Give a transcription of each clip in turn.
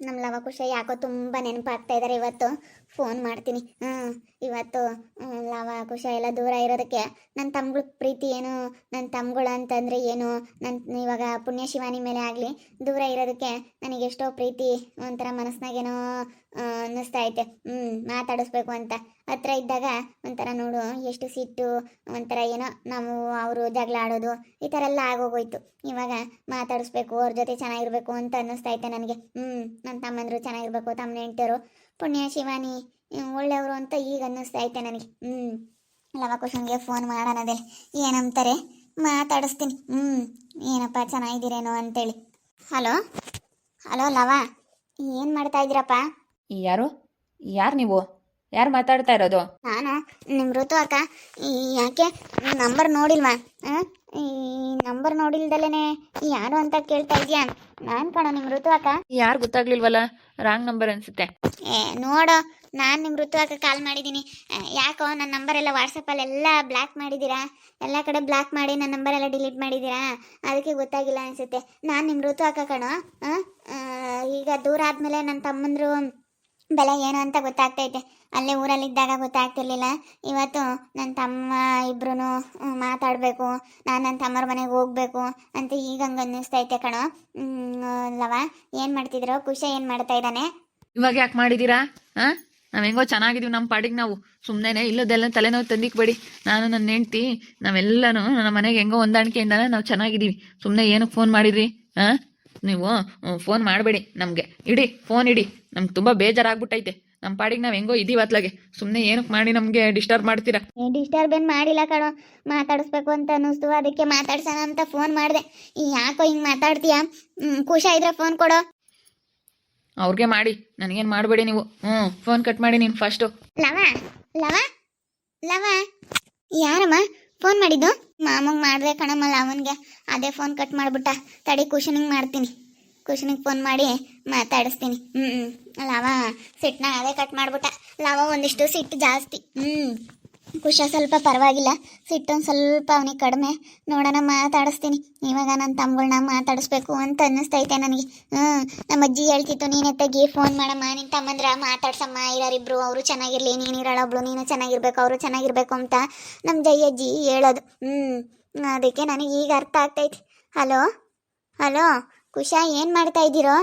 ನಮ್ಮ ಲವಕುಶ ಯಾಕೋ ತುಂಬ ನೆನಪಾಗ್ತಾ ಇದ್ದಾರೆ ಇವತ್ತು. ಫೋನ್ ಮಾಡ್ತೀನಿ. ಇವತ್ತು ಲವಕುಶ ಎಲ್ಲ ದೂರ ಇರೋದಕ್ಕೆ ನನ್ನ ತಮ್ಗಳ ಪ್ರೀತಿ ಏನು, ನನ್ನ ತಮ್ಗಳು ಅಂತಂದರೆ ಏನು, ನನ್ನ ಇವಾಗ ಪುಣ್ಯ ಶಿವಾನಿ ಮೇಲೆ ಆಗಲಿ ದೂರ ಇರೋದಕ್ಕೆ ನನಗೆಷ್ಟೋ ಪ್ರೀತಿ ಒಂಥರ ಮನಸ್ಸಿನಾಗೇನೋ ಅನ್ನಿಸ್ತಾ ಐತೆ. ಮಾತಾಡಿಸ್ಬೇಕು ಅಂತ ಹತ್ರ ಇದ್ದಾಗ ಒಂಥರ ನೋಡು ಎಷ್ಟು ಸಿಟ್ಟು, ಒಂಥರ ಏನೋ ನಾವು ಅವರು ಜಗಳ ಆಡೋದು ಈ ಥರ ಎಲ್ಲ ಆಗೋಗೋಯ್ತು. ಇವಾಗ ಮಾತಾಡಿಸ್ಬೇಕು, ಅವ್ರ ಜೊತೆ ಚೆನ್ನಾಗಿರ್ಬೇಕು ಅಂತ ಅನ್ನಿಸ್ತಾ ಐತೆ ನನಗೆ. ನನ್ನ ತಮ್ಮಂದರು ಚೆನ್ನಾಗಿರ್ಬೇಕು, ತಮ್ಮನ ಹೆಂಡ್ತಿಯರು ಪುಣ್ಯ ಶಿವಾನಿ ಒಳ್ಳೆಯವರು ಅಂತ ಈಗ ಅನ್ನಿಸ್ತಾ ಐತೆ ನನಗೆ. ಲವಕುಶನ್ಗೆ ಫೋನ್ ಮಾಡೋಣದೇ ಏನಂತಾರೆ ಮಾತಾಡಿಸ್ತೀನಿ. ಏನಪ್ಪ ಚೆನ್ನಾಗಿದ್ದೀರೇನೋ ಅಂತೇಳಿ. ಹಲೋ ಹಲೋ ಲವ, ಏನು ಮಾಡ್ತಾ ಇದ್ದೀರಪ್ಪ? ಯಾರು ನೀವು? ಯಾರು ಮಾತಾಡ್ತಾ ಇರೋದು? ನಾನು ನಿಮ್ಮ ಋತು ಅಕ್ಕ. ಯಾಕೆ ನಂಬರ್ ನೋಡಿಲ್ವಾ? ಈ ನಂಬರ್ ನೋಡಿಲ್ದಲೇ ಯಾರು ಅಂತ ಕೇಳ್ತಾ ಇದೆಯಾ? ನಾನು ಕಣೋ ನಿಮ್ಮ ಋತು ಅಕ್ಕ. ಯಾರು ಗೊತ್ತಾಗ್ಲಿಲ್ವಲ್ಲ, ರಾಂಗ್ ನಂಬರ್ ಅನ್ಸುತ್ತೆ. ನೋಡೋ, ನಾನು ನಿಮ್ಮ ಋತು ಅಕ್ಕ ಕಾಲ್ ಮಾಡಿದ್ದೀನಿ. ಯಾಕೋ ನನ್ನ ನಂಬರ್ ಎಲ್ಲ ವಾಟ್ಸಪ್ಪಲ್ಲೆಲ್ಲ ಬ್ಲಾಕ್ ಮಾಡಿದ್ದೀರಾ, ಎಲ್ಲ ಕಡೆ ಬ್ಲಾಕ್ ಮಾಡಿ ನನ್ನ ನಂಬರ್ ಎಲ್ಲ ಡಿಲೀಟ್ ಮಾಡಿದ್ದೀರಾ, ಅದಕ್ಕೆ ಗೊತ್ತಾಗಿಲ್ಲ ಅನಿಸುತ್ತೆ. ನಾನು ನಿಮ್ಮ ಋತು ಅಕ್ಕ ಕಣೋ. ಈಗ ದೂರ ಆದಮೇಲೆ ನನ್ನ ತಮ್ಮಂದರು ಬೆಲೆ ಏನು ಅಂತ ಗೊತ್ತಾಗ್ತೈತೆ. ಅಲ್ಲೇ ಊರಲ್ಲಿದ್ದಾಗ ಗೊತ್ತಾಗ್ತಿರ್ಲಿಲ್ಲ. ಇವತ್ತು ನನ್ನ ತಮ್ಮ ಇಬ್ರು ಮಾತಾಡಬೇಕು, ನಾನು ನನ್ನ ತಮ್ಮರ ಮನೆಗೆ ಹೋಗ್ಬೇಕು ಅಂತ ಈಗ ಹಂಗೆ ಅನ್ನಿಸ್ತೈತೆ ಕಣೋ. ಲವ, ಏನು ಮಾಡ್ತಿದ್ರು? ಖುಷಿ ಏನು ಮಾಡ್ತಾ ಇದ್ದಾನೆ? ಇವಾಗ ಯಾಕೆ ಮಾಡಿದ್ದೀರಾ? ನಾವು ಹೆಂಗೋ ಚೆನ್ನಾಗಿದ್ದೀವಿ ನಮ್ಮ ಪಾಡಿಗೆ. ನಾವು ಸುಮ್ಮನೆ ಇಲ್ಲದೆಲ್ಲ ತಲೆನೋವು ತಂದಿಕ್ಬೇಡಿ. ನಾನು ನನ್ನ ಹೆಂಡ್ತಿ ನಾವೆಲ್ಲನೂ ನನ್ನ ಮನೆಗೆ ಹೆಂಗೋ ಹೊಂದಾಣಿಕೆಯಿಂದ ನಾವು ಚೆನ್ನಾಗಿದ್ದೀವಿ. ಸುಮ್ಮನೆ ಏನಕ್ಕೆ ಫೋನ್ ಮಾಡಿದ್ರಿ? ನೀವು ಫೋನ್ ಮಾಡಬೇಡಿ ನಮಗೆ. ಫೋನ್ ಇಡಿ, ನಮ್ಗೆ ತುಂಬ ಬೇಜಾರಾಗ್ಬಿಟ್ಟೈತೆ. ನಮ್ಮ ಪಾಡಿಗೆ ನಾವು ಹೆಂಗೋ ಇದೀವಿ ಅತ್ಲಾಗೆ. ಸುಮ್ಮನೆ ಏನಕ್ಕೆ ಮಾಡಿ ನಮಗೆ ಡಿಸ್ಟರ್ಬ್ ಮಾಡ್ತೀರಾ? ಡಿಸ್ಟರ್ಬ್ ಏನು ಮಾಡಿಲ್ಲ ಕಣೋ, ಮಾತಾಡಿಸ್ಬೇಕು ಅಂತ ಅನ್ನಿಸ್ತು, ಅದಕ್ಕೆ ಮಾತಾಡ್ಸೋಣ ಅಂತ ಫೋನ್ ಮಾಡಿದೆ. ಯಾಕೋ ಹಿಂಗೆ ಮಾತಾಡ್ತೀಯಾ? ಖುಷಿ ಇದ್ರೆ ಫೋನ್ ಕೊಡೋ. ಅವ್ರಿಗೆ ಮಾಡಿ, ನನಗೇನು ಮಾಡಬೇಡಿ ನೀವು. ಫೋನ್ ಕಟ್ ಮಾಡಿ ನೀನು ಫಸ್ಟು. ಲವ ಲವ ಲವ, ಯಾರಮ್ಮ ಫೋನ್ ಮಾಡಿದ್ದು? ಮಾಮಂಗೆ ಮಾಡಿದೆ ಕಣಮ್ಮ ಲವನ್ಗೆ, ಅದೇ ಫೋನ್ ಕಟ್ ಮಾಡಿಬಿಟ್ಟ. ತಡಿ ಕುಶನಿಗೆ ಮಾಡ್ತೀನಿ, ಕುಶನಿಗೆ ಫೋನ್ ಮಾಡಿ ಮಾತಾಡಿಸ್ತೀನಿ. ಲವ ಸಿಟ್ಟನಾಗ ಅದೇ ಕಟ್ ಮಾಡಿಬಿಟ್ಟ. ಲವ ಒಂದಿಷ್ಟು ಸಿಟ್ಟು ಜಾಸ್ತಿ. ಕುಶ ಸ್ವಲ್ಪ ಪರವಾಗಿಲ್ಲ, ಸಿಟ್ಟೊಂದು ಸ್ವಲ್ಪ ಅವನಿಗೆ ಕಡಿಮೆ. ನೋಡೋಣ ಮಾತಾಡಿಸ್ತೀನಿ. ಇವಾಗ ನನ್ನ ತಮ್ಮಗಳನ್ನ ಮಾತಾಡಿಸ್ಬೇಕು ಅಂತ ಅನ್ನಿಸ್ತೈತೆ ನನಗೆ. ನಮ್ಮ ಅಜ್ಜಿ ಹೇಳ್ತಿತ್ತು, ನೀನೇ ತೆಗಿ ಫೋನ್ ಮಾಡಮ್ಮ, ನಿನ್ನ ತಮ್ಮಂದ್ರ ಮಾತಾಡ್ಸಮ್ಮ, ಇರೋರಿಬ್ರು ಅವರು ಚೆನ್ನಾಗಿರ್ಲಿ, ನೀನು ಇರೋಳೊಬ್ಳು, ನೀನು ಚೆನ್ನಾಗಿರ್ಬೇಕು, ಅವರು ಚೆನ್ನಾಗಿರ್ಬೇಕು ಅಂತ ನಮ್ಮ ಜೈ ಅಜ್ಜಿ ಹೇಳೋದು. ಅದಕ್ಕೆ ನನಗೆ ಈಗ ಅರ್ಥ ಆಗ್ತೈತಿ. ಹಲೋ ಹಲೋ ಕುಶ, ಏನು ಮಾಡ್ತಾ ಇದ್ದೀರೋ?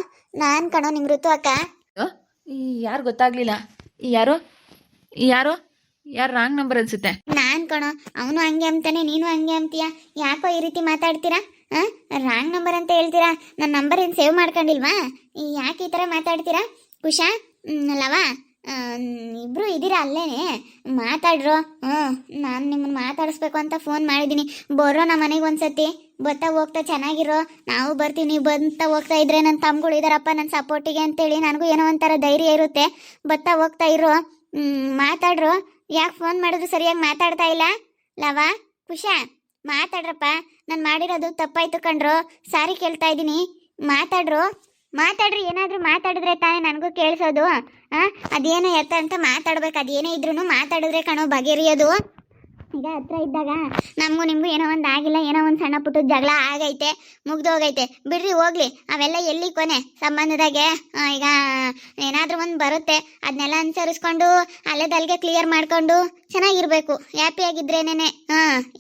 ನಾನು ಕಣೋ ನಿಮ್ಮ ಋತು ಅಕ್ಕ. ಯಾರು ಗೊತ್ತಾಗ್ಲಿಲ್ಲ? ಯಾರು ಯಾರು ಯಾರು ರಾಂಗ್ ನಂಬರ್ ಅನ್ಸುತ್ತೆ. ನಾನು ಕಣೋ, ಅವನು ಹಂಗೆ ಅಂತಾನೆ, ನೀನು ಹಂಗೆ ಅಂತೀಯ. ಯಾಕೋ ಈ ರೀತಿ ಮಾತಾಡ್ತೀರಾ? ರಾಂಗ್ ನಂಬರ್ ಅಂತ ಹೇಳ್ತೀರಾ? ನನ್ನ ನಂಬರ್ ಏನು ಸೇವ್ ಮಾಡ್ಕೊಂಡಿಲ್ವಾ? ಯಾಕೆ ಈ ಥರ ಮಾತಾಡ್ತೀರಾ? ಕುಶ ಲವ, ಇಬ್ರು ಇದ್ದೀರಾ ಅಲ್ಲೇನೆ, ಮಾತಾಡ್ರೋ. ನಾನು ನಿಮ್ಮನ್ನು ಮಾತಾಡಿಸ್ಬೇಕು ಅಂತ ಫೋನ್ ಮಾಡಿದ್ದೀನಿ. ಬರೋ ನಮ್ಮ ಮನೆಗೆ ಒಂದ್ಸತಿ ಬರ್ತಾ ಹೋಗ್ತಾ ಚೆನ್ನಾಗಿರೋ, ನಾವು ಬರ್ತೀವಿ. ನೀವು ಬಂತಾ ಹೋಗ್ತಾ ಇದ್ರೆ ನನ್ನ ತಮ್ಮಗಳು ಇದ್ದಾರಪ್ಪ ನನ್ನ ಸಪೋರ್ಟಿಗೆ ಅಂತೇಳಿ ನನಗೂ ಏನೋ ಒಂಥರ ಧೈರ್ಯ ಇರುತ್ತೆ. ಬರ್ತಾ ಹೋಗ್ತಾ ಇರೋ, ಮಾತಾಡ್ರೋ. ಯಾಕೆ ಫೋನ್ ಮಾಡಿದ್ರು ಸರಿಯಾಗಿ ಮಾತಾಡ್ತಾ ಇಲ್ಲ? ಲವ ಕುಶ ಮಾತಾಡ್ರಪ್ಪ, ನಾನು ಮಾಡಿರೋದು ತಪ್ಪಾಯ್ತು ಕಣ್ರೋ, ಸಾರಿ ಕೇಳ್ತಾ ಇದ್ದೀನಿ. ಮಾತಾಡ್ರಿ, ಏನಾದರೂ ಮಾತಾಡಿದ್ರೆ ತಾನೇ ನನಗೂ ಕೇಳಿಸೋದು. ಅದೇನೋ ಎತ್ತ ಅಂತ ಮಾತಾಡ್ಬೇಕು, ಅದೇನೇ ಇದ್ರೂ ಮಾತಾಡಿದ್ರೆ ಕಣೋ ಬಗೆಹರಿಯೋದು. ಈಗ ಹತ್ರ ಇದ್ದಾಗ ನಮಗೂ ನಿಮಗೂ ಏನೋ ಒಂದು ಆಗಿಲ್ಲ, ಏನೋ ಒಂದು ಸಣ್ಣ ಪುಟ್ಟ ಜಗಳ ಆಗೈತೆ, ಮುಗ್ದೋಗೈತೆ, ಬಿಡ್ರಿ ಹೋಗ್ಲಿ. ಅವೆಲ್ಲ ಎಲ್ಲಿ ಕೊನೆ ಸಂಬಂಧದಾಗೆ? ಈಗ ಏನಾದರೂ ಒಂದು ಬರುತ್ತೆ, ಅದನ್ನೆಲ್ಲ ಅನುಸರಿಸ್ಕೊಂಡು ಅಲ್ಲೇದಲ್ಗೆ ಕ್ಲಿಯರ್ ಮಾಡ್ಕೊಂಡು ಚೆನ್ನಾಗಿರ್ಬೇಕು. ಹ್ಯಾಪಿಯಾಗಿದ್ರೇನೆ.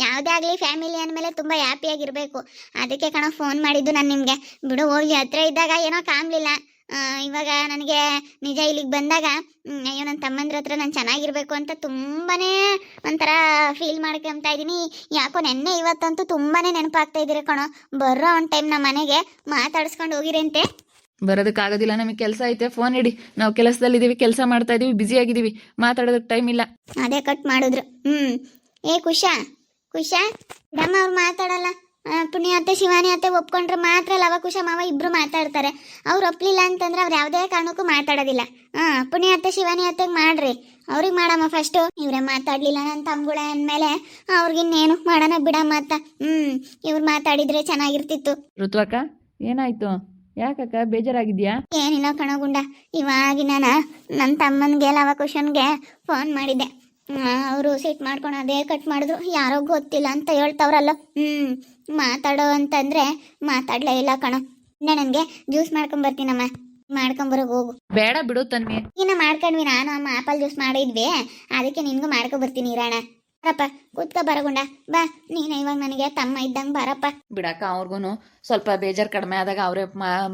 ಯಾವುದೇ ಆಗಲಿ ಫ್ಯಾಮಿಲಿ ಅಂದಮೇಲೆ ತುಂಬ ಹ್ಯಾಪಿಯಾಗಿರಬೇಕು. ಅದಕ್ಕೆ ಕಣೋ ಫೋನ್ ಮಾಡಿದ್ದು ನಾನು ನಿಮಗೆ. ಬಿಡು ಹೋಗ್ಲಿ, ಹತ್ರ ಇದ್ದಾಗ ಏನೋ ಕಾಮ್ಲಿಲ್ಲ. ಇವಾಗ ನನಗೆ ನಿಜ ಇಲ್ಲಿಗೆ ಬಂದಾಗ ಅಯ್ಯೋ ನನ್ನ ತಮ್ಮಂದ್ರ ಹತ್ರ ನಾನು ಚೆನ್ನಾಗಿರ್ಬೇಕು ಅಂತ ತುಂಬಾ ಒಂಥರ ಫೀಲ್ ಮಾಡ್ಕೊತಾ ಇದ್ದೀನಿ. ಯಾಕೋ ನೆನ್ನೆ ಇವತ್ತಂತೂ ತುಂಬಾ ನೆನಪಾಗ್ತಾ ಇದ್ದೀರಿ ಕಣೋ. ಬರ್ರೋ ಒಂದು ಟೈಮ್ ನಮ್ಮ ಮನೆಗೆ ಮಾತಾಡಿಸ್ಕೊಂಡು ಹೋಗಿರಂತೆ. ಬರೋದಕ್ಕಾಗೋದಿಲ್ಲ, ನಮಗೆ ಕೆಲಸ ಐತೆ. ಫೋನ್ ಇಡಿ, ನಾವು ಕೆಲಸದಲ್ಲಿದ್ದೀವಿ, ಕೆಲಸ ಮಾಡ್ತಾ ಇದ್ದೀವಿ, ಬ್ಯುಸಿ ಆಗಿದ್ದೀವಿ, ಮಾತಾಡೋದಕ್ಕೆ ಟೈಮ್ ಇಲ್ಲ. ಅದೇ ಕಟ್ ಮಾಡಿದ್ರು. ಏ ಕುಶ ಡಮ್ಮ ಅವ್ರು ಮಾತಾಡಲ್ಲ. ಪುಣ್ಯ ಅತ್ತೆ ಶಿವಾನಿ ಅತ್ತೆ ಒಪ್ಕೊಂಡ್ರೆ ಮಾತ್ರ ಲವಕುಶ ಮಾವ ಇಬ್ರು ಮಾತಾಡ್ತಾರೆ. ಅವ್ರು ಒಪ್ಲಿಲ್ಲ ಅಂತಂದ್ರೆ ಅವ್ರು ಯಾವುದೇ ಕಾರಣಕ್ಕೂ ಮಾತಾಡೋದಿಲ್ಲ. ಪುಣ್ಯ ಅತ್ತೆ ಶಿವಾನಿ ಅತ್ತೆಗೆ ಮಾಡ್ರಿ, ಅವ್ರಿಗೆ ಮಾಡಮ್ಮ ಫಸ್ಟು. ಇವರೇ ಮಾತಾಡಲಿಲ್ಲ ನನ್ನ ತಮ್ಮಗಳೇ ಅಂದಮೇಲೆ ಅವ್ರಿಗಿನ್ನೇನು ಮಾಡೋಣ ಬಿಡಮ್ಮ ಅಂತ. ಇವ್ರು ಮಾತಾಡಿದ್ರೆ ಚೆನ್ನಾಗಿರ್ತಿತ್ತು. ಋತು ಅಕ್ಕ, ಏನಾಯ್ತು? ಯಾಕಕ್ಕ ಬೇಜಾರಾಗಿದ್ಯಾ? ಏನಿಲ್ಲ ಕಣಗುಂಡ, ಇವಾಗಿನ ನನ್ನ ತಮ್ಮನಿಗೆ ಲವಕುಶನ್ಗೆ ಫೋನ್ ಮಾಡಿದ್ದೆ. ಅವರು ಸಿಟ್ ಮಾಡ್ಕೊಂಡು ಅದೇ ಕಟ್ ಮಾಡಿದ್ರು. ಯಾರೋ ಗೊತ್ತಿಲ್ಲ ಅಂತ ಹೇಳ್ತವ್ರಲ್ಲ. ಮಾತಾಡೋ ಅಂತಂದ್ರೆ ಮಾತಾಡ್ಲೇ ಇಲ್ಲ ಕಣೋ. ನನಗೆ ಜ್ಯೂಸ್ ಮಾಡ್ಕೊಂಬರ್ತೀನಮ್ಮ. ಮಾಡ್ಕೊಂಬರೋಗಿ ಹೋಗು. ಬೇಡ ಬಿಡು ತನ್ವಿ. ಇನ್ನ ಮಾಡ್ಕೊಂಡ್ವಿ, ನಾನು ಅಮ್ಮ ಆಪಲ್ ಜ್ಯೂಸ್ ಮಾಡಿದ್ವಿ, ಅದಕ್ಕೆ ನಿನ್ಗೂ ಮಾಡ್ಕೊಬರ್ತೀನಿ ಇರೋಣ. ಬರಪ್ಪ ಕೂತ್ಕೊ ಬರಗುಂಡ, ಬಾ ನೀನು ಇವಾಗ ನನಗೆ ತಮ್ಮ ಇದ್ದಂಗೆ ಬರಪ್ಪ. ಬಿಡಕ್ಕ ಅವ್ರಿಗೂ ಸ್ವಲ್ಪ ಬೇಜಾರು ಕಡಿಮೆ ಆದಾಗ ಅವರೇ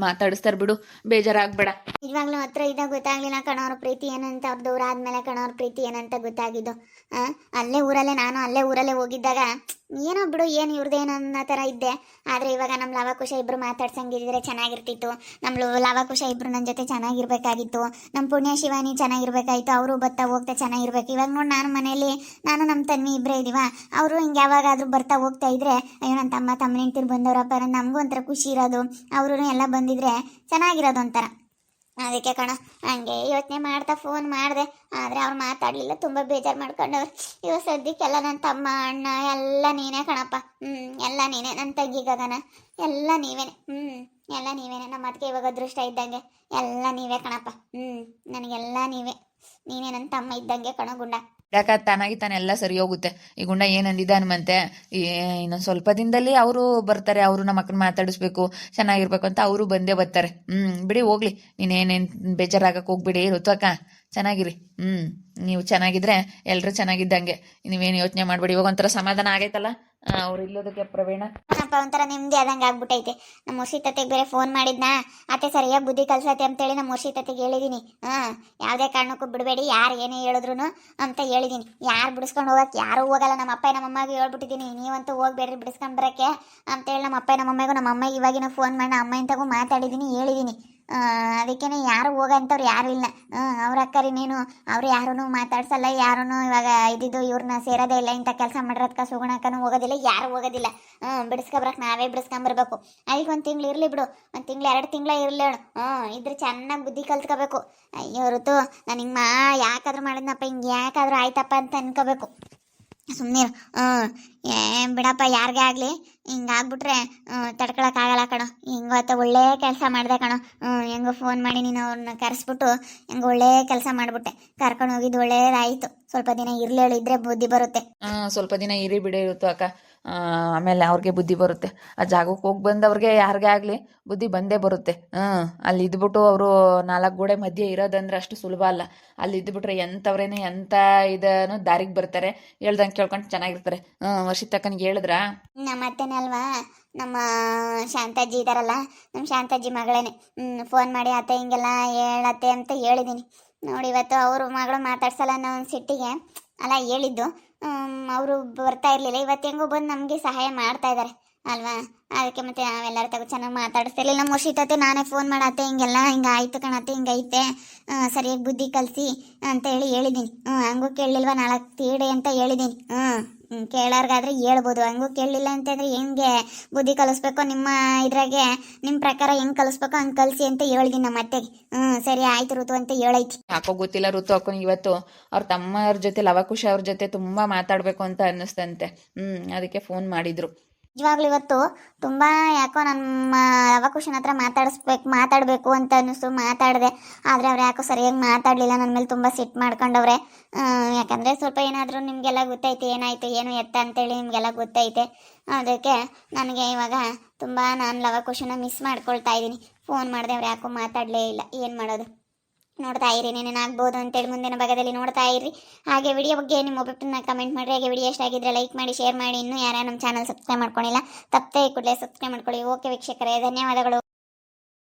ಮಾತಾಡಿಸ್ತಾರೆ ಬಿಡು, ಬೇಜಾರಾಗ್ಬೇಡ. ನಿಜವಾಗ್ಲೂ ಹತ್ರ ಇದ್ದಾಗ ಗೊತ್ತಾಗ್ಲಿಲ್ಲ ಕಣವ್ರ ಪ್ರೀತಿ ಏನಂತ, ಅವ್ರ ದೂರ ಆದ್ಮೇಲೆ ಕಣವ್ರ ಪ್ರೀತಿ ಏನಂತ ಗೊತ್ತಾಗಿದ್ದು. ಅಲ್ಲೇ ಊರಲ್ಲೇ ನಾನು ಅಲ್ಲೇ ಊರಲ್ಲೇ ಹೋಗಿದ್ದಾಗ ಏನೋ ಬಿಡು ಏನು ಇವ್ರದ್ದೇನೋ ಅನ್ನೋ ಥರ ಇದ್ದೆ. ಆದರೆ ಇವಾಗ ನಮ್ಮ ಲವಕುಶ ಇಬ್ಬರು ಮಾತಾಡ್ಸಂಗಿದ್ರೆ ಚೆನ್ನಾಗಿರ್ತಿತ್ತು. ನಮ್ಮ ಲವಕುಶ ಇಬ್ಬರು ನನ್ನ ಜೊತೆ ಚೆನ್ನಾಗಿರ್ಬೇಕಾಗಿತ್ತು. ನಮ್ಮ ಪುಣ್ಯ ಶಿವಾನಿ ಚೆನ್ನಾಗಿರ್ಬೇಕಾಯ್ತು, ಅವರು ಬರ್ತಾ ಹೋಗ್ತಾ ಚೆನ್ನಾಗಿರ್ಬೇಕು. ಇವಾಗ ನೋಡಿ ನಾನು ಮನೇಲಿ ನಾನು ನಮ್ಮ ತನ್ವಿ ಇಬ್ಬರೇ ಇದೀವ, ಅವರು ಹಿಂಗೆ ಯಾವಾಗಾದ್ರೂ ಬರ್ತಾ ಹೋಗ್ತಾ ಇದ್ರೆ ಅಯ್ಯೋ ನನ್ನ ತಮ್ಮ ಹೆಂಡ್ತಿರು ಬಂದವರಪ್ಪ, ನಮಗೂ ಒಂಥರ ಖುಷಿ ಇರೋದು, ಅವರು ಎಲ್ಲ ಬಂದಿದ್ರೆ ಚೆನ್ನಾಗಿರೋದು ಒಂಥರ. ಅದಕ್ಕೆ ಕಣ ಹಂಗೆ ಯೋಚನೆ ಮಾಡ್ತಾ ಫೋನ್ ಮಾಡಿದೆ, ಆದರೆ ಅವ್ರು ಮಾತಾಡಲಿಲ್ಲ, ತುಂಬ ಬೇಜಾರು ಮಾಡ್ಕೊಂಡವ್ರು. ಇವಾಗ ಸದ್ಯಕ್ಕೆಲ್ಲ ನನ್ನ ತಮ್ಮ ಅಣ್ಣ ಎಲ್ಲ ನೀನೇ ಕಣಪ್ಪ. ಎಲ್ಲ ನೀನೇ, ನನ್ನ ತಂಗಿಗಗನ ಎಲ್ಲ ನೀವೇನೆ. ಎಲ್ಲ ನೀವೇನೆ. ನಮ್ಮ ಅದಕ್ಕೆ ಇವಾಗ ಅದೃಷ್ಟ ಇದ್ದಂಗೆ ಎಲ್ಲ ನೀವೇ ಕಣಪ್ಪ. ನನಗೆಲ್ಲ ನೀನೇ ನನ್ನ ತಮ್ಮ ಇದ್ದಂಗೆ ಕಣ ಗುಂಡ. ಯಾಕ ತಾನಾಗಿ ತಾನೆಲ್ಲ ಸರಿ ಹೋಗುತ್ತೆ. ಈ ಗುಂಡ ಏನಂದಿದ್ದ ಹನುಮಂತೆ, ಇನ್ನೊಂದು ಸ್ವಲ್ಪ ದಿನದಲ್ಲಿ ಅವರು ಬರ್ತಾರೆ, ಅವರು ನಮ್ಮ ಅಕ್ಕನ ಮಾತಾಡಿಸ್ಬೇಕು, ಚೆನ್ನಾಗಿರ್ಬೇಕು ಅಂತ ಅವರು ಬಂದೇ ಬರ್ತಾರೆ. ಬಿಡಿ ಹೋಗ್ಲಿ, ನೀನೇನೇನು ಬೇಜಾರಾಗಕ್ಕೆ ಹೋಗ್ಬಿಡಿ. ಋತು ಅಕ್ಕ ಚೆನ್ನಾಗಿರಿ. ನೀವು ಚೆನ್ನಾಗಿದ್ರೆ ಎಲ್ಲರೂ ಚೆನ್ನಾಗಿದ್ದಂಗೆ, ನೀವೇನು ಯೋಚನೆ ಮಾಡಬೇಡಿ. ಇವಾಗ ಒಂಥರ ಸಮಾಧಾನ ಆಗೈತಲ್ಲ ಅವ್ರು ಇಲ್ಲೋದಕ್ಕೆ ಪ್ರವೀಣ. ಅಪ್ಪ ಒಂಥರ ನೆಮ್ಮದಿ ಆದಂಗೆ ಆಗ್ಬಿಟ್ಟೈತೆ. ನಮ್ಮ ಮುರ್ಷಿತತೆಗೆ ಬೇರೆ ಫೋನ್ ಮಾಡಿದ್ನಾ, ಅತ್ತೆ ಸರಿಯಾಗಿ ಬುದ್ಧಿ ಕಲ್ಸತ್ತೆ ಅಂತೇಳಿ ನಮ್ಮ ಮುರ್ಷಿತತೆಗೆ ಹೇಳಿದ್ದೀನಿ. ಯಾವುದೇ ಕಾರಣಕ್ಕೂ ಬಿಡಬೇಡಿ, ಯಾರು ಏನೇ ಹೇಳಿದ್ರು ಅಂತ ಹೇಳಿದ್ದೀನಿ. ಯಾರು ಬಿಡಿಸ್ಕೊಂಡು ಹೋಗಕ್ಕೆ ಯಾರೂ ಹೋಗಲ್ಲ. ನಮ್ಮ ಅಪ್ಪ ನಮ್ಮಮ್ಮಗೆ ಹೇಳ್ಬಿಟ್ಟಿದ್ದೀನಿ, ನೀವಂತೂ ಹೋಗ್ಬೇಡ್ರಿ ಬಿಡಿಸ್ಕೊಂಡು ಬರೋಕ್ಕೆ ಅಂತೇಳಿ. ನಮ್ಮ ಅಪ್ಪ ನಮ್ಮಮ್ಮಗೆ ನಮ್ಮ ಅಮ್ಮಗೆ ಇವಾಗಿನ ಫೋನ್ ಮಾಡಿ ಅಮ್ಮ ಇಂತಾಗೂ ಮಾತಾಡಿದ್ದೀನಿ, ಹೇಳಿದ್ದೀನಿ. ಅದಕ್ಕೇನೆ ಯಾರು ಹೋಗಂತವ್ರು ಯಾರು ಇಲ್ಲ. ಅವ್ರ ಅಕ್ಕರಿ ನೀನು ಅವ್ರು ಯಾರೂ ಮಾತಾಡ್ಸಲ್ಲ, ಯಾರೂ ಇವಾಗ ಇದ್ದಿದ್ದು ಇವ್ರನ್ನ ಸೇರೋದೇ ಇಲ್ಲ. ಇಂಥ ಕೆಲಸ ಮಾಡಿರೋದ್ಕ ಸುಗುಣಕ್ಕೂ ಹೋಗೋದಿಲ್ಲ, ಯಾರು ಹೋಗೋದಿಲ್ಲ. ಬಿಡಿಸ್ಕೊಬರಕ್ಕೆ ನಾವೇ ಬಿಡಿಸ್ಕೊಂಬರ್ಬೇಕು. ಅದಕ್ಕೆ ಒಂದು ತಿಂಗಳು ಇರಲಿ ಬಿಡು, ಒಂದು ತಿಂಗಳು 2 ತಿಂಗಳ ಇರಲಿ ಹೇಳು. ಇದ್ರೆ ಚೆನ್ನಾಗಿ ಬುದ್ಧಿ ಕಲ್ತ್ಕೋಬೇಕು. ಅಯ್ಯೋ ಋತು, ನಾನು ಹಿಂಗೆ ಯಾಕಾದ್ರೂ ಮಾಡಿದ್ನಪ್ಪ, ಹಿಂಗೆ ಯಾಕಾದ್ರೂ ಆಯ್ತಪ್ಪ ಅಂತ ಅನ್ಕೋಬೇಕು. ಸುಮ್ಮನೆ ಬಿಡಪ್ಪ, ಯಾರಿಗೇ ಆಗಲಿ ಹಿಂಗಾಗ್ಬಿಟ್ರೆ ತಡ್ಕೊಳಕ್ಕಾಗಲ್ಲ ಕಣೋ. ಹಿಂಗತ್ತ ಒಳ್ಳೆ ಕೆಲಸ ಮಾಡಿದೆ ಕಣೋ. ಹೆಂಗೋ ಫೋನ್ ಮಾಡಿ ನೀನು ಅವ್ರನ್ನ ಕರೆಸ್ಬಿಟ್ಟು ಹೆಂಗೆ ಒಳ್ಳೆ ಕೆಲಸ ಮಾಡಿಬಿಟ್ಟೆ, ಕರ್ಕೊಂಡು ಹೋಗಿದ್ದು ಒಳ್ಳೇದಾಯಿತು. ಸ್ವಲ್ಪ ದಿನ ಇರಲಿ ಹೇಳು, ಇದ್ರೆ ಬುದ್ಧಿ ಬರುತ್ತೆ. ಸ್ವಲ್ಪ ದಿನ ಇರಿ ಬಿಡಿ ಇರುತ್ತೋ ಅಕ್ಕ, ಆಮೇಲೆ ಅವ್ರಿಗೆ ಬುದ್ಧಿ ಬರುತ್ತೆ. ಆ ಜಾಗಕ್ಕೆ ಹೋಗಿ ಬಂದವ್ರಿಗೆ ಯಾರಿಗೇ ಆಗಲಿ ಬುದ್ಧಿ ಬಂದೇ ಬರುತ್ತೆ. ಅಲ್ಲಿ ಇದ್ಬಿಟ್ಟು ಅವರು 4 ಗೋಡೆ ಮಧ್ಯೆ ಇರೋದಂದ್ರೆ ಅಷ್ಟು ಸುಲಭ ಅಲ್ಲ. ಅಲ್ಲಿ ಇದ್ಬಿಟ್ರೆ ಎಂಥವ್ರೇನೆ ಎಂಥ ಇದನ್ನು ದಾರಿಗೆ ಬರ್ತಾರೆ, ಹೇಳ್ದಂಗೆ ಕೇಳ್ಕೊಂಡು ಚೆನ್ನಾಗಿರ್ತಾರೆ. ವರ್ಷಿತಕ್ಕನಿಗೆ ಹೇಳಿದ್ರಾ? ನಮ್ಮ ಅತ್ತೆನೇ ಅಲ್ವಾ, ನಮ್ಮ ಶಾಂತಾಜಿ ಇದ್ದಾರಲ್ಲ, ನಮ್ಮ ಶಾಂತಾಜಿ ಮಗಳೇನೆ. ಫೋನ್ ಮಾಡಿ ಅತ್ತೆ ಹಿಂಗೆಲ್ಲ ಹೇಳತ್ತೆ ಅಂತ ಹೇಳಿದ್ದೀನಿ. ನೋಡಿ ಇವತ್ತು ಅವರು ಮಗಳು ಮಾತಾಡ್ಸಲ್ಲ ಅನ್ನೋ ಒಂದು ಸಿಟ್ಟಿಗೆ ಅಲ್ಲ ಹೇಳಿದ್ದು. ಅವರು ಬರ್ತಾ ಇರಲಿಲ್ಲ, ಇವತ್ತು ಹೆಂಗೋ ಬಂದು ನಮಗೆ ಸಹಾಯ ಮಾಡ್ತಾ ಇದ್ದಾರೆ ಅಲ್ವಾ. ಅದಕ್ಕೆ ಮತ್ತೆ ನಾವೆಲ್ಲರ ತಗೋ ಚೆನ್ನಾಗಿ ಮಾತಾಡಿಸ್ತಿರ್ಲಿಲ್ಲ. ನಮ್ಮ ಮುರ್ಷಿತತೆ ನಾನೇ ಫೋನ್ ಮಾಡತ್ತೆ, ಹಿಂಗೆಲ್ಲ ಹಿಂಗೆ ಆಯಿತು ಕಣತ್ತೆ, ಹಿಂಗೈತೆ, ಸರಿಯಾಗಿ ಬುದ್ಧಿ ಕಲಿಸಿ ಅಂತ ಹೇಳಿದ್ದೀನಿ. ಹಂಗೂ ಕೇಳಲಿಲ್ವ 4 ತೀಡೆ ಅಂತ ಹೇಳಿದ್ದೀನಿ. ಕೇಳೋರ್ಗಾದ್ರೆ ಹೇಳ್ಬೋದು, ಹಂಗೂ ಕೇಳಲಿಲ್ಲ ಅಂತಂದರೆ ಹೆಂಗೆ ಬುದ್ಧಿ ಕಲಿಸ್ಬೇಕು, ನಿಮ್ಮ ಇದ್ರಾಗೆ ನಿಮ್ಮ ಪ್ರಕಾರ ಹೆಂಗೆ ಕಲಿಸ್ಬೇಕು ಹಂಗೆ ಕಲಿಸಿ ಅಂತ ಹೇಳಿದ್ದೀನಿ ನಮ್ಮ ಅತ್ತೆಗೆ. ಸರಿ ಆಯ್ತು ಋತು ಅಂತ ಹೇಳೈತಿ. ಯಾಕೋ ಗೊತ್ತಿಲ್ಲ ಋತು ಅಕ್ಕನಿಗೆ ಇವತ್ತು ಅವ್ರ ತಮ್ಮವ್ರ ಜೊತೆ ಲವಕುಶ ಅವ್ರ ಜೊತೆ ತುಂಬ ಮಾತಾಡಬೇಕು ಅಂತ ಅನ್ನಿಸ್ತಂತೆ. ಅದಕ್ಕೆ ಫೋನ್ ಮಾಡಿದ್ರು. ನಿಜವಾಗ್ಲೂ ಇವತ್ತು ತುಂಬ ಯಾಕೋ ನಮ್ಮ ಲವಕುಶನ ಹತ್ರ ಮಾತಾಡಬೇಕು ಅಂತ ಅನ್ನಿಸ್ತು, ಮಾತಾಡಿದೆ. ಆದರೆ ಅವ್ರು ಯಾಕೋ ಸರಿಯಾಗಿ ಮಾತಾಡಲಿಲ್ಲ, ನನ್ನ ಮೇಲೆ ತುಂಬ ಸಿಟ್ಟು ಮಾಡ್ಕೊಂಡವ್ರೆ. ಯಾಕಂದರೆ ಸ್ವಲ್ಪ ಏನಾದರೂ ನಿಮಗೆಲ್ಲ ಗೊತ್ತೈತೆ ಏನಾಯಿತು ಏನು ಎತ್ತ ಅಂತೇಳಿ ನಿಮಗೆಲ್ಲ ಗೊತ್ತೈತೆ. ಅದಕ್ಕೆ ನನಗೆ ಇವಾಗ ತುಂಬ ನಾನು ಲವಕುಶನ ಮಿಸ್ ಮಾಡ್ಕೊಳ್ತಾ ಇದ್ದೀನಿ. ಫೋನ್ ಮಾಡಿದೆ, ಅವ್ರು ಯಾಕೋ ಮಾತಾಡಲೇ ಇಲ್ಲ. ಏನು ಮಾಡೋದು, ನೋಡ್ತಾ ಇರಿ ಏನೇನಾಗ್ಬೋದು ಅಂತೇಳಿ ಮುಂದಿನ ಭಾಗದಲ್ಲಿ ನೋಡ್ತಾ ಇರಿ. ಹಾಗೆ ವಿಡಿಯೋ ಬಗ್ಗೆ ನಿಮ್ಮ ಒಬ್ಬರನ್ನ ಕಮೆಂಟ್ ಮಾಡಿರಿ. ಹಾಗೆ ವಿಡಿಯೋ ಎಷ್ಟಾಗಿದ್ರೆ ಲೈಕ್ ಮಾಡಿ, ಶೇರ್ ಮಾಡಿ. ಇನ್ನೂ ಯಾರು ನಮ್ಮ ಚಾನಲ್ ಸಬ್ಸ್ಕ್ರೈಬ್ ಮಾಡ್ಕೊಂಡಿಲ್ಲ ತಪ್ಪದೆ ಕೂಡಲೇ ಸಬ್ಸ್ಕ್ರೈಬ್ ಮಾಡ್ಕೊಳ್ಳಿ. ಓಕೆ ವೀಕ್ಷಕರೇ, ಧನ್ಯವಾದಗಳು.